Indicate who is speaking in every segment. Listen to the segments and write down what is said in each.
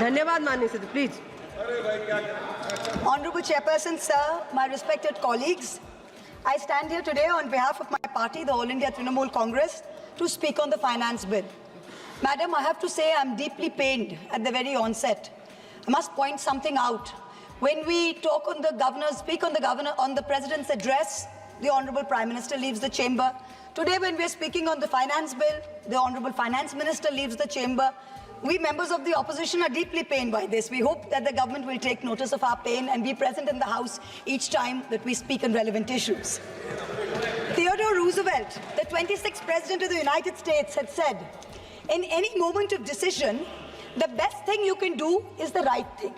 Speaker 1: धन्यवाद माननीय सदस्य, please.
Speaker 2: Honorable Chairperson, sir, my respected colleagues, I stand here today on behalf of my party, the All India Trinamool Congress, to speak on the finance bill. Madam, I have to say I'm deeply pained at the very onset. I must point something out. When we talk on the governor, speak on the President's address, the Honorable Prime Minister leaves the chamber. Today, when we're speaking on the finance bill, the Honorable Finance Minister leaves the chamber. We members of the opposition are deeply pained by this. We hope that the government will take notice of our pain and be present in the House each time that we speak on relevant issues. Theodore Roosevelt, the 26th President of the United States, had said, in any moment of decision, the best thing you can do is the right thing.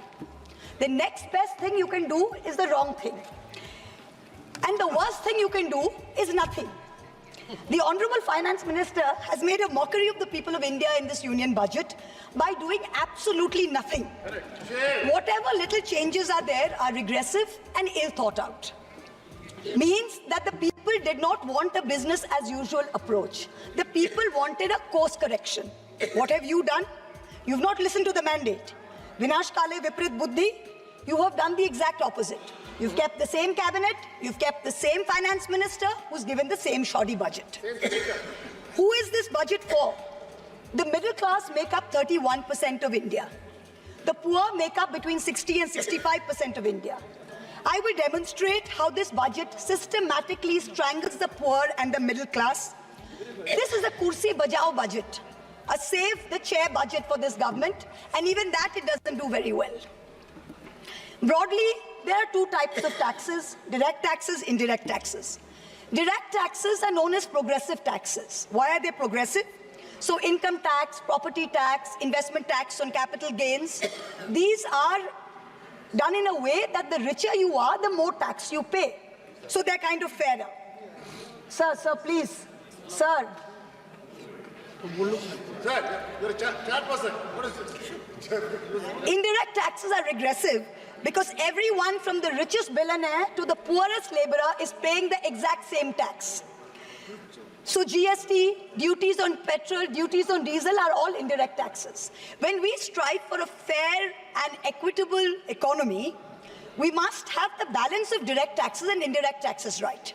Speaker 2: The next best thing you can do is the wrong thing. And the worst thing you can do is nothing. The Honorable Finance Minister has made a mockery of the people of India in this union budget by doing absolutely nothing. Whatever little changes are there are regressive and ill thought out. Means that the people did not want a business as usual approach. The people wanted a course correction. What have you done? You've not listened to the mandate. Vinash Kale Viprit Buddhi, you have done the exact opposite. You've kept the same cabinet, you've kept the same finance minister who's given the same shoddy budget. Who is this budget for? The middle class make up 31% of India. The poor make up between 60 and 65% of India. I will demonstrate how this budget systematically strangles the poor and the middle class. This is a kursi bajao budget, a save the chair budget for this government, and even that it doesn't do very well. Broadly, there are two types of taxes: direct taxes, indirect taxes. Direct taxes are known as progressive taxes. Why are they progressive? So income tax, property tax, investment tax on capital gains, these are done in a way that the richer you are, the more tax you pay. So they're kind of fairer. Sir, please. Sir.
Speaker 3: Sir, you're a chat person. What is it?
Speaker 2: Indirect taxes are regressive because everyone from the richest billionaire to the poorest laborer is paying the exact same tax. So GST, duties on petrol, duties on diesel are all indirect taxes. When we strive for a fair and equitable economy, we must have the balance of direct taxes and indirect taxes right.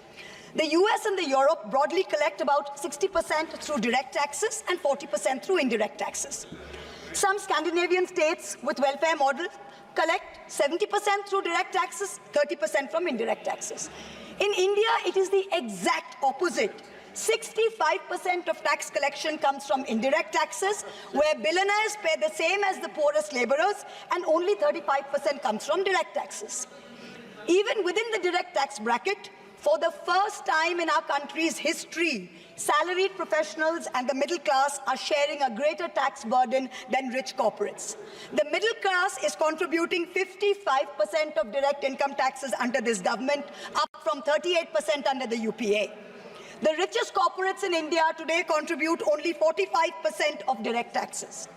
Speaker 2: The US and the Europe broadly collect about 60% through direct taxes and 40% through indirect taxes. Some Scandinavian states with welfare models collect 70% through direct taxes, 30% from indirect taxes. In India, it is the exact opposite. 65% of tax collection comes from indirect taxes, where billionaires pay the same as the poorest laborers, and only 35% comes from direct taxes. Even within the direct tax bracket, for the first time in our country's history, salaried professionals and the middle class are sharing a greater tax burden than rich corporates. The middle class is contributing 55% of direct income taxes under this government, up from 38% under the UPA. The richest corporates in India today contribute only 45% of direct taxes.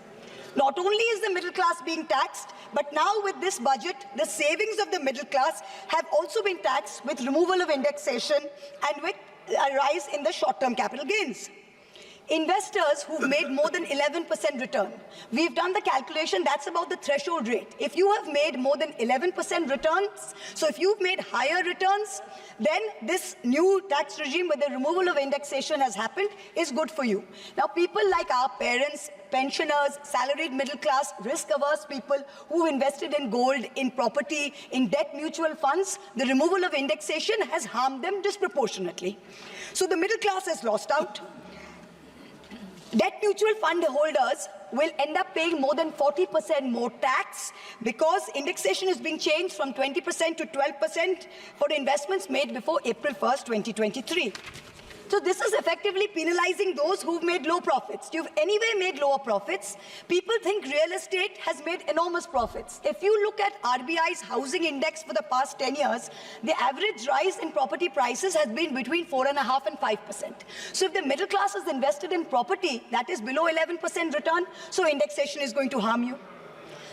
Speaker 2: Not only is the middle class being taxed, but now with this budget, the savings of the middle class have also been taxed with removal of indexation and with a rise in the short-term capital gains. Investors who've made more than 11% return, we've done the calculation, that's about the threshold rate. If you have made more than 11% returns, so if you've made higher returns, then this new tax regime with the removal of indexation has happened is good for you. Now, people like our parents, pensioners, salaried middle class, risk-averse people who invested in gold, in property, in debt mutual funds, the removal of indexation has harmed them disproportionately. So the middle class has lost out. Debt mutual fund holders will end up paying more than 40% more tax because indexation is being changed from 20% to 12% for investments made before April 1st, 2023. So this is effectively penalizing those who've made low profits. You've anyway made lower profits. People think real estate has made enormous profits. If you look at RBI's housing index for the past 10 years, the average rise in property prices has been between 4.5% and 5%. So if the middle class is invested in property, that is below 11% return, so indexation is going to harm you.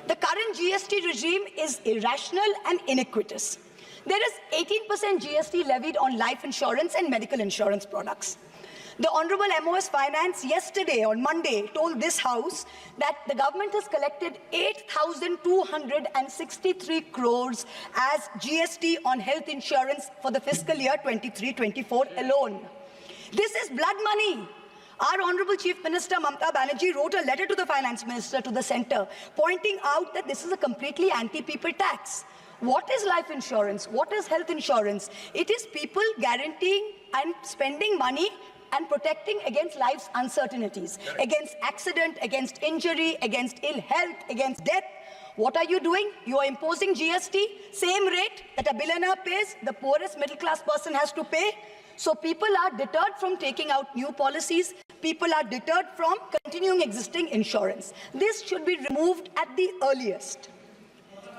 Speaker 2: The current GST regime is irrational and iniquitous. There is 18% GST levied on life insurance and medical insurance products. The Honorable MOS Finance yesterday, on Monday, told this House that the government has collected 8,263 crores as GST on health insurance for the fiscal year 23-24 alone. This is blood money. Our Honorable Chief Minister Mamata Banerjee wrote a letter to the Finance Minister, to the Centre, pointing out that this is a completely anti-people tax. What is life insurance? What is health insurance? It is people guaranteeing and spending money and protecting against life's uncertainties, against accident, against injury, against ill health, against death. What are you doing? You are imposing GST, same rate that a billionaire pays, the poorest middle class person has to pay. So people are deterred from taking out new policies. People are deterred from continuing existing insurance. This should be removed at the earliest.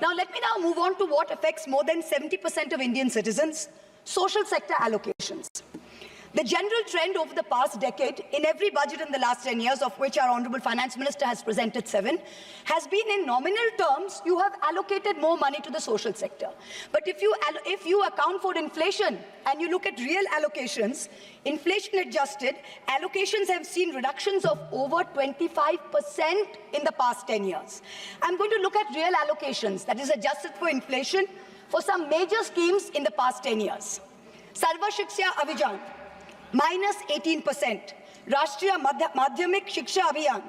Speaker 2: Now let me now move on to what affects more than 70% of Indian citizens, social sector allocations. The general trend over the past decade, in every budget in the last 10 years, of which our Honorable Finance Minister has presented 7, has been in nominal terms, you have allocated more money to the social sector. But if you account for inflation and you look at real allocations, inflation adjusted, allocations have seen reductions of over 25% in the past 10 years. I'm going to look at real allocations, that is adjusted for inflation, for some major schemes in the past 10 years. Sarva Shiksha Abhijan, minus 18%. Rashtriya Madhyamik Shiksha Abhiyan,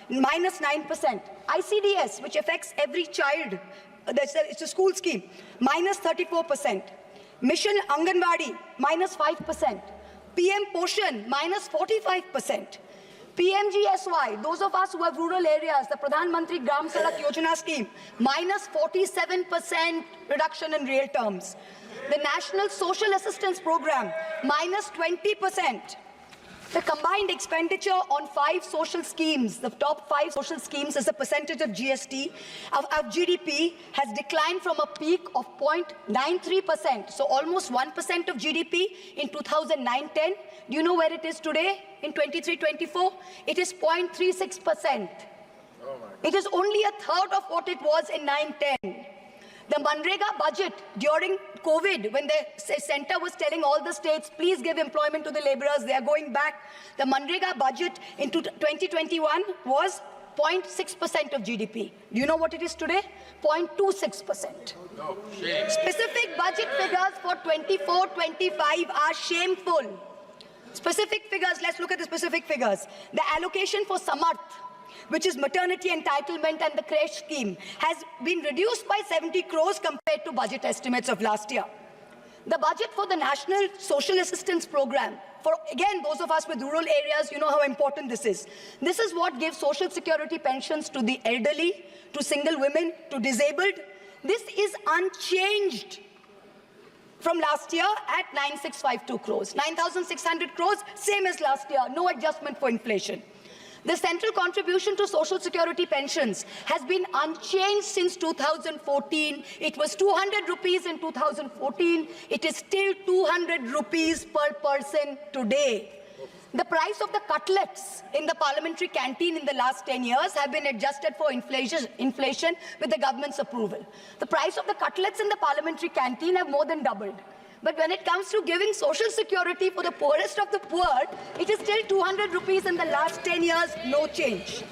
Speaker 2: minus 9%. ICDS, which affects every child, it's a school scheme, minus 34%. Mission Anganwadi, minus 5%. PM Poshan, minus 45%. PMGSY, those of us who have rural areas, the Pradhan Mantri Gram Sadak Yojana scheme, minus 47% reduction in real terms. The National Social Assistance Program, minus 20%. The combined expenditure on 5 social schemes, the top 5 social schemes as a percentage of GST, of GDP, has declined from a peak of 0.93%, so almost 1% of GDP in 2009-10. Do you know where it is today in 23-24? It is 0.36%. It is only a third of what it was in 9-10. The Manrega budget during COVID, when the centre was telling all the states, please give employment to the labourers, they are going back. The Manrega budget in 2021 was 0.6% of GDP. Do you know what it is today? 0.26%. No, shame. Specific budget figures for 24-25 are shameful. Specific figures, let's look at the specific figures. The allocation for Samarth, which is maternity entitlement and the creche scheme, has been reduced by 70 crores compared to budget estimates of last year. The budget for the National Social Assistance Program, for again those of us with rural areas, you know how important this is. This is what gives social security pensions to the elderly, to single women, to disabled. This is unchanged from last year at 9,652 crores. 9,600 crores, same as last year, no adjustment for inflation. The central contribution to social security pensions has been unchanged since 2014. It was 200 rupees in 2014. It is still 200 rupees per person today. The price of the cutlets in the parliamentary canteen in the last 10 years have been adjusted for inflation with the government's approval. The price of the cutlets in the parliamentary canteen have more than doubled. But when it comes to giving social security for the poorest of the poor, it is still 200 rupees in the last 10 years, no change.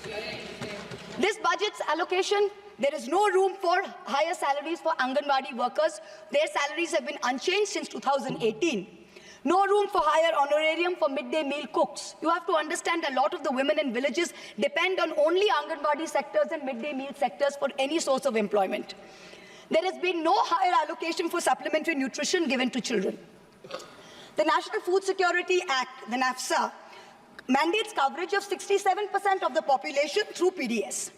Speaker 2: This budget's allocation, there is no room for higher salaries for Anganwadi workers. Their salaries have been unchanged since 2018. No room for higher honorarium for midday meal cooks. You have to understand a lot of the women in villages depend on only Anganwadi sectors and midday meal sectors for any source of employment. There has been no higher allocation for supplementary nutrition given to children. The National Food Security Act, the NAFSA, mandates coverage of 67% of the population through PDS.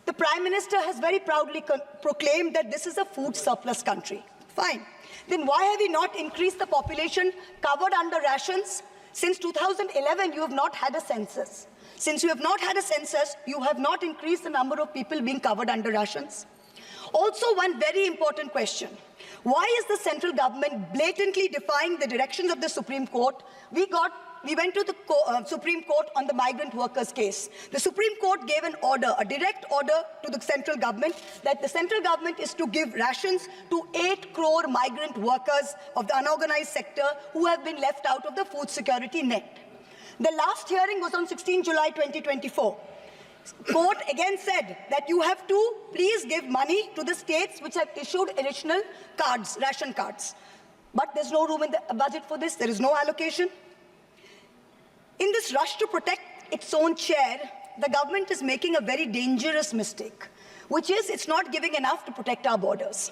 Speaker 2: The Prime Minister has very proudly proclaimed that this is a food surplus country. Fine. Then why have we not increased the population covered under rations? Since 2011, you have not had a census. Since you have not had a census, you have not increased the number of people being covered under rations. Also, one very important question. Why is the central government blatantly defying the directions of the Supreme Court? We went to the Supreme Court on the migrant workers case. The Supreme Court gave an order, a direct order to the central government, that the central government is to give rations to 8 crore migrant workers of the unorganized sector who have been left out of the food security net. The last hearing was on 16 July 2024. Court again said that you have to please give money to the states which have issued additional cards, ration cards. But there's no room in the budget for this. There is no allocation. In this rush to protect its own chair, the government is making a very dangerous mistake, which is it's not giving enough to protect our borders.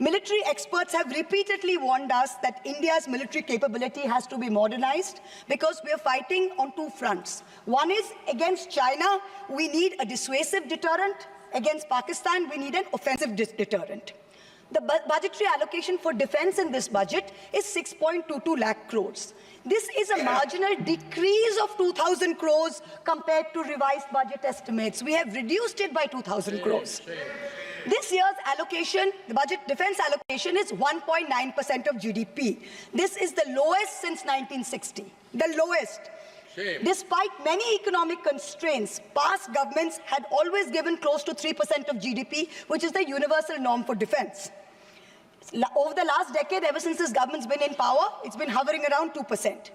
Speaker 2: Military experts have repeatedly warned us that India's military capability has to be modernized because we are fighting on two fronts. One is against China, we need a dissuasive deterrent. Against Pakistan, we need an offensive deterrent. The budgetary allocation for defense in this budget is 6.22 lakh crores. This is a marginal decrease of 2,000 crores compared to revised budget estimates. We have reduced it by 2,000 crores. This year's allocation, the budget defense allocation, is 1.9% of GDP. This is the lowest since 1960, the lowest. Shame. Despite many economic constraints, past governments had always given close to 3% of GDP, which is the universal norm for defense. Over the last decade, ever since this government's been in power, it's been hovering around 2%.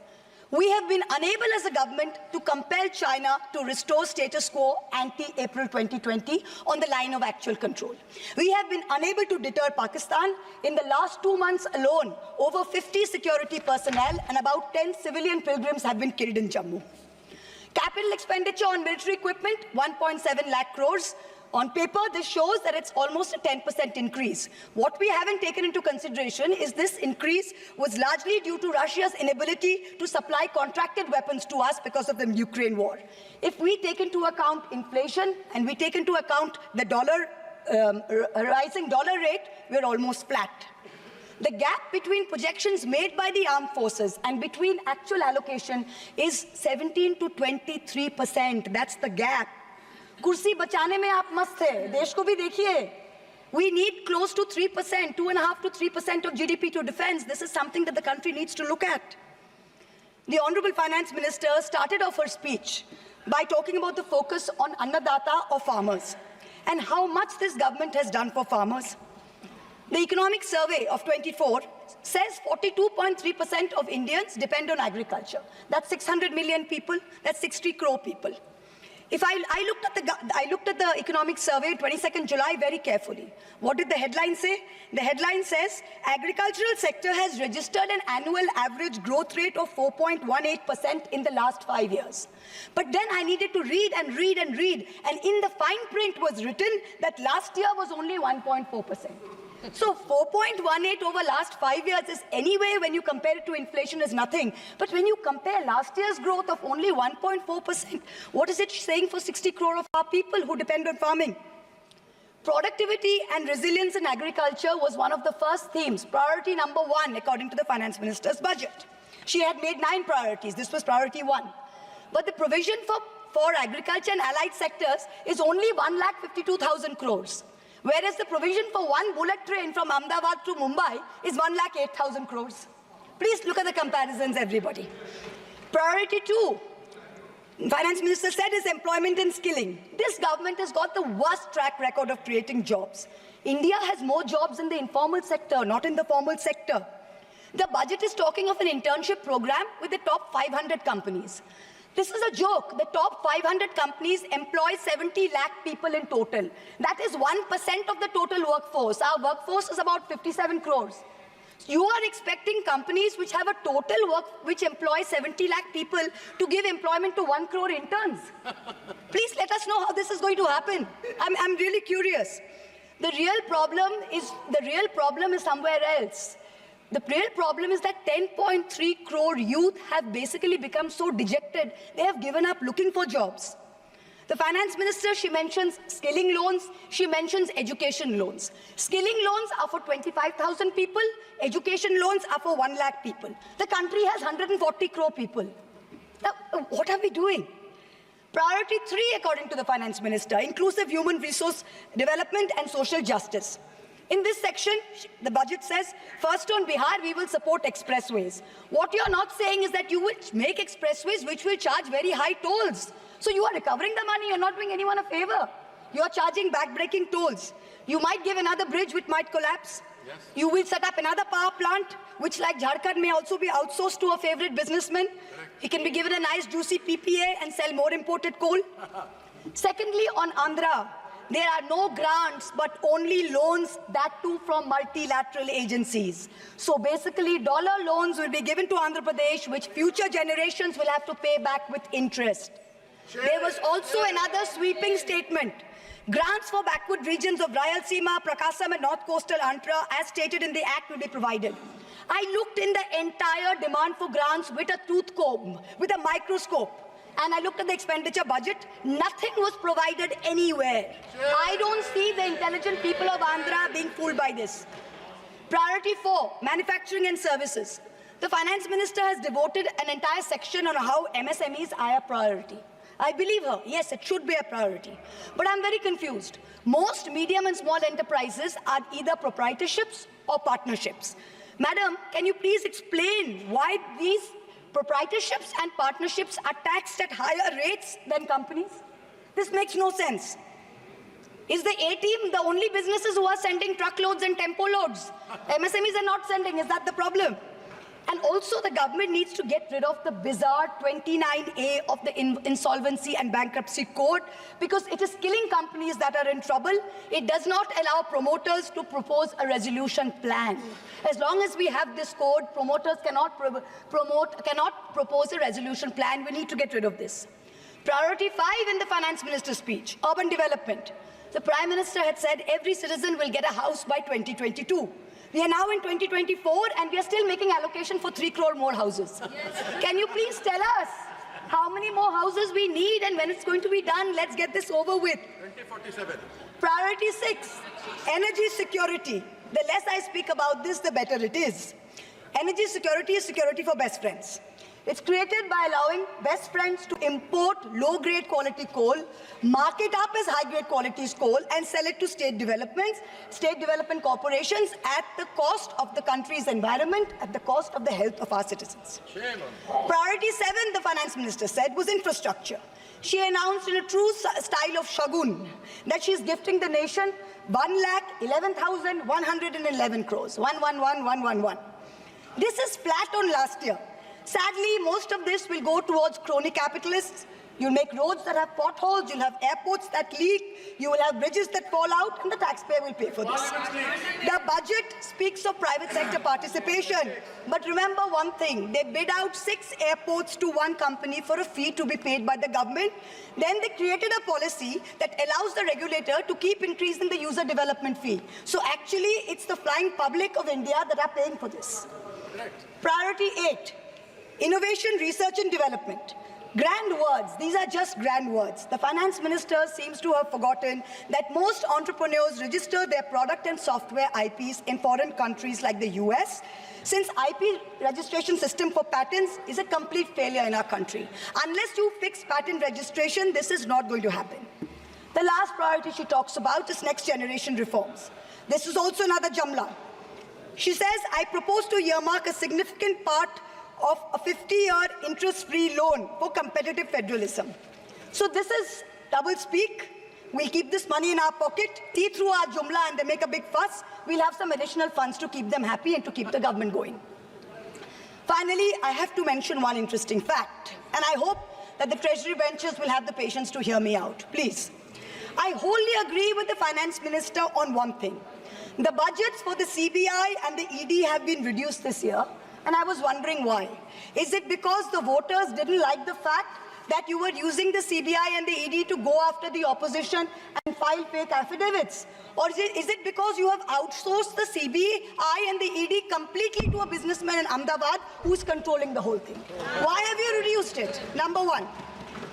Speaker 2: We have been unable as a government to compel China to restore status quo ante-April 2020 on the line of actual control. We have been unable to deter Pakistan. In the last 2 months alone, over 50 security personnel and about 10 civilian pilgrims have been killed in Jammu. Capital expenditure on military equipment, 1.7 lakh crores. On paper, this shows that it's almost a 10% increase. What we haven't taken into consideration is this increase was largely due to Russia's inability to supply contracted weapons to us because of the Ukraine war. If we take into account inflation and we take into account the rising dollar rate, we're almost flat. The gap between projections made by the armed forces and between actual allocation is 17 to 23%. That's the gap. कुर्सी बचाने में आप मस्त थे, देश को भी देखिए. We need close to 3%, 2.5 to 3% of GDP to defense. This is something that the country needs to look at. The Honorable Finance Minister started off her speech by talking about the focus on Annadata or farmers and how much this government has done for farmers. The Economic Survey of 24 says 42.3% of Indians depend on agriculture. That's 600 million people, that's 60 crore people. If I looked at the economic survey, 22nd July, very carefully. What did the headline say? The headline says, agricultural sector has registered an annual average growth rate of 4.18% in the last 5 years. But then I needed to read and read and read, and in the fine print was written that last year was only 1.4%. So 4.18 over last 5 years is anyway, when you compare it to inflation, is nothing. But when you compare last year's growth of only 1.4%, what is it saying for 60 crore of our people who depend on farming? Productivity and resilience in agriculture was one of the first themes, priority number 1, according to the Finance Minister's budget. She had made 9 priorities. This was priority 1. But the provision for agriculture and allied sectors is only 1,52,000 crores. Whereas the provision for one bullet train from Ahmedabad to Mumbai is 1,08,000 crores. Please look at the comparisons, everybody. Priority 2, Finance Minister said, is employment and skilling. This government has got the worst track record of creating jobs. India has more jobs in the informal sector, not in the formal sector. The budget is talking of an internship program with the top 500 companies. This is a joke. The top 500 companies employ 70 lakh people in total. That is 1% of the total workforce. Our workforce is about 57 crores. You are expecting companies which have a total which employ 70 lakh people to give employment to 1 crore interns. Please let us know how this is going to happen. I'm really curious. The real problem is somewhere else. The real problem is that 10.3 crore youth have basically become so dejected, they have given up looking for jobs. The Finance Minister, she mentions skilling loans, she mentions education loans. Skilling loans are for 25,000 people, education loans are for 1 lakh people. The country has 140 crore people. Now, what are we doing? Priority 3, according to the Finance Minister, inclusive human resource development and social justice. In this section, the budget says, first on Bihar, we will support expressways. What you're not saying is that you will make expressways which will charge very high tolls. So you are recovering the money, you're not doing anyone a favor. You're charging backbreaking tolls. You might give another bridge which might collapse.
Speaker 3: Yes.
Speaker 2: You will set up another power plant, which like Jharkhand may also be outsourced to a favorite businessman. He can be given a nice juicy PPA and sell more imported coal. Secondly, on Andhra, there are no grants but only loans, that too from multilateral agencies. So basically dollar loans will be given to Andhra Pradesh, which future generations will have to pay back with interest. There was also another sweeping statement. Grants for backward regions of Rayalaseema, Prakasam and North Coastal Andhra, as stated in the Act, will be provided. I looked in the entire demand for grants with a tooth comb, with a microscope, and I looked at the expenditure budget. Nothing was provided anywhere. I don't see the intelligent people of Andhra being fooled by this. Priority 4, manufacturing and services. The finance minister has devoted an entire section on how MSMEs are a priority. I believe her. Yes, it should be a priority. But I'm very confused. Most medium and small enterprises are either proprietorships or partnerships. Madam, can you please explain why these proprietorships and partnerships are taxed at higher rates than companies? This makes no sense. Is the A-team the only businesses who are sending truckloads and tempo loads? MSMEs are not sending. Is that the problem? And also the government needs to get rid of the bizarre 29A of the Insolvency and Bankruptcy Code, because it is killing companies that are in trouble. It does not allow promoters to propose a resolution plan. As long as we have this code, promoters cannot propose a resolution plan. We need to get rid of this. Priority 5 in the finance minister's speech, urban development. The Prime Minister had said every citizen will get a house by 2022. We are now in 2024 and we are still making allocation for 3 crore more houses. Yes. Can you please tell us how many more houses we need and when it's going to be done? Let's get this over with.
Speaker 3: 2047.
Speaker 2: Priority 6, energy security. The less I speak about this, the better it is. Energy security is security for best friends. It's created by allowing best friends to import low-grade quality coal, mark it up as high-grade quality coal, and sell it to state development corporations at the cost of the country's environment, at the cost of the health of our citizens. Priority 7, the finance minister said, was infrastructure. She announced in a true style of Shagun that she's gifting the nation 1,11,111 crores. 111,111. This is flat on last year. Sadly, most of this will go towards crony capitalists. You'll make roads that have potholes, you'll have airports that leak, you will have bridges that fall out, and the taxpayer will pay for this. The budget speaks of private sector participation. But remember one thing, they bid out 6 airports to one company for a fee to be paid by the government. Then they created a policy that allows the regulator to keep increasing the user development fee. So actually, it's the flying public of India that are paying for this. Priority 8. Innovation, research and development. Grand words, these are just grand words. The finance minister seems to have forgotten that most entrepreneurs register their product and software IPs in foreign countries like the US, since IP registration system for patents is a complete failure in our country. Unless you fix patent registration, this is not going to happen. The last priority she talks about is next generation reforms. This is also another Jamla. She says, I propose to earmark a significant part of a 50-year interest-free loan for competitive federalism. So this is double speak. We'll keep this money in our pocket, see through our Jumla and they make a big fuss. We'll have some additional funds to keep them happy and to keep the government going. Finally, I have to mention one interesting fact, and I hope that the Treasury benches will have the patience to hear me out. Please. I wholly agree with the Finance Minister on one thing. The budgets for the CBI and the ED have been reduced this year, and I was wondering why. Is it because the voters didn't like the fact that you were using the CBI and the ED to go after the opposition and file fake affidavits? Or is it because you have outsourced the CBI and the ED completely to a businessman in Ahmedabad who's controlling the whole thing? Why have you reduced it? Number one,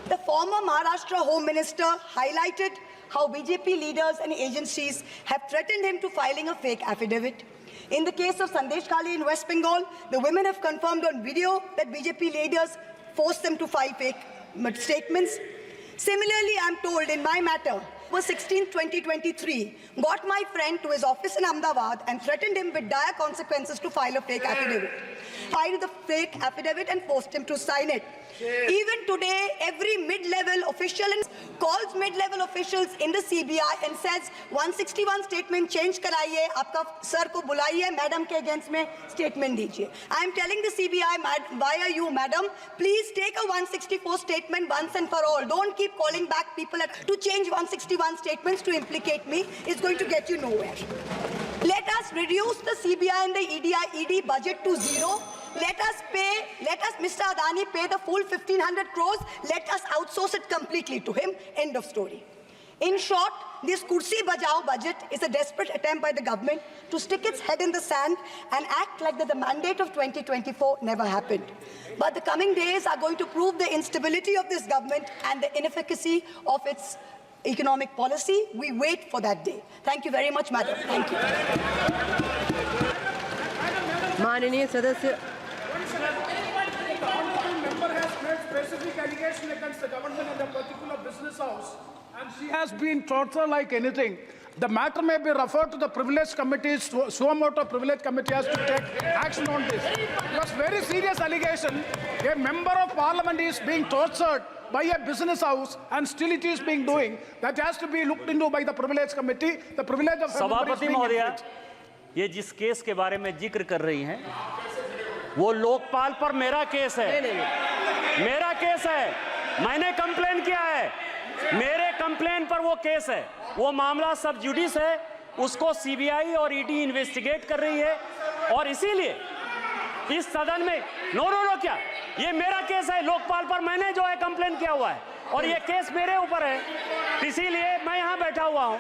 Speaker 2: the former Maharashtra Home Minister highlighted how BJP leaders and agencies have threatened him to filing a fake affidavit. In the case of Sandesh Kali in West Bengal, the women have confirmed on video that BJP leaders forced them to file fake statements. Similarly, I'm told in my matter, was 16, 2023, got my friend to his office in Ahmedabad and threatened him with dire consequences to file a fake affidavit. filed the fake affidavit and forced him to sign it. Even today, every mid-level official calls mid-level officials in the CBI and says 161 statement change karaiye, आपका sir को बुलाइए, madam के against में statement दीजिए. I am telling the CBI via you, madam, please take a 164 statement once and for all. Don't keep calling back people to change 161 statements to implicate me. It's going to get you nowhere. Let us reduce the CBI and the ED budget to zero. Let us, Mr. Adani, pay the full 1,500 crores. Let us outsource it completely to him. End of story. In short, this Kursi Bajao budget is a desperate attempt by the government to stick its head in the sand and act like that the mandate of 2024 never happened. But the coming days are going to prove the instability of this government and the inefficacy of its economic policy. We wait for that day. Thank you very much, madam. Thank you.
Speaker 1: माननीय सदस्य
Speaker 4: member has made specific allegation against the government and a particular business house, and she has been tortured like anything. The matter may be referred to the privilege committee. Suo privilege committee has to take action on this. Because very serious allegation. A member of parliament is being tortured by a business house, and still it is being doing. That has to be looked into by the privilege committee. The privilege of
Speaker 5: सभापति महोदया, ये जिस case के बारे में जिक्र कर रही हैं, वो लोकपाल पर मेरा केस है। मेरा केस है, मैंने कंप्लेन किया है, मेरे कंप्लेन पर वो केस है। वो मामला सब जुडिस है, उसको सीबीआई और ईडी इन्वेस्टिगेट कर रही है, और इसीलिए इस सदन में नो क्या, ये मेरा केस है लोकपाल पर, मैंने जो है कंप्लेन किया हुआ है, और ये केस मेरे ऊपर है, इसीलिए मैं यहाँ बैठा हुआ हूँ।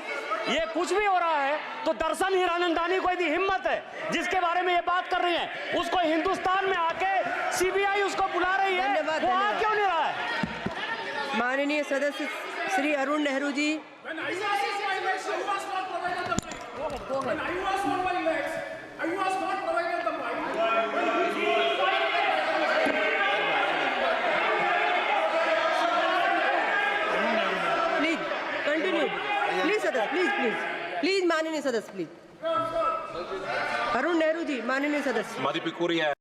Speaker 5: ये कुछ भी हो रहा है तो दरअसल हीरानंदानी को यदि हिम्मत है, जिसके बारे में ये बात कर रही है, उसको हिंदुस्तान में आके सीबीआई उसको बुला रही है, वो आ क्यों नहीं रहा है?
Speaker 1: माननीय सदस्य Shri Arun Nehru ji.
Speaker 4: When I was not provided the mic. When I was on my legs, I was not provided the mic.
Speaker 1: Please continue, please सदस्य, प्लीज माननीय सदस्य, प्लीज। अरुण नेहरू जी, माननीय सदस्य।
Speaker 6: Madipikuria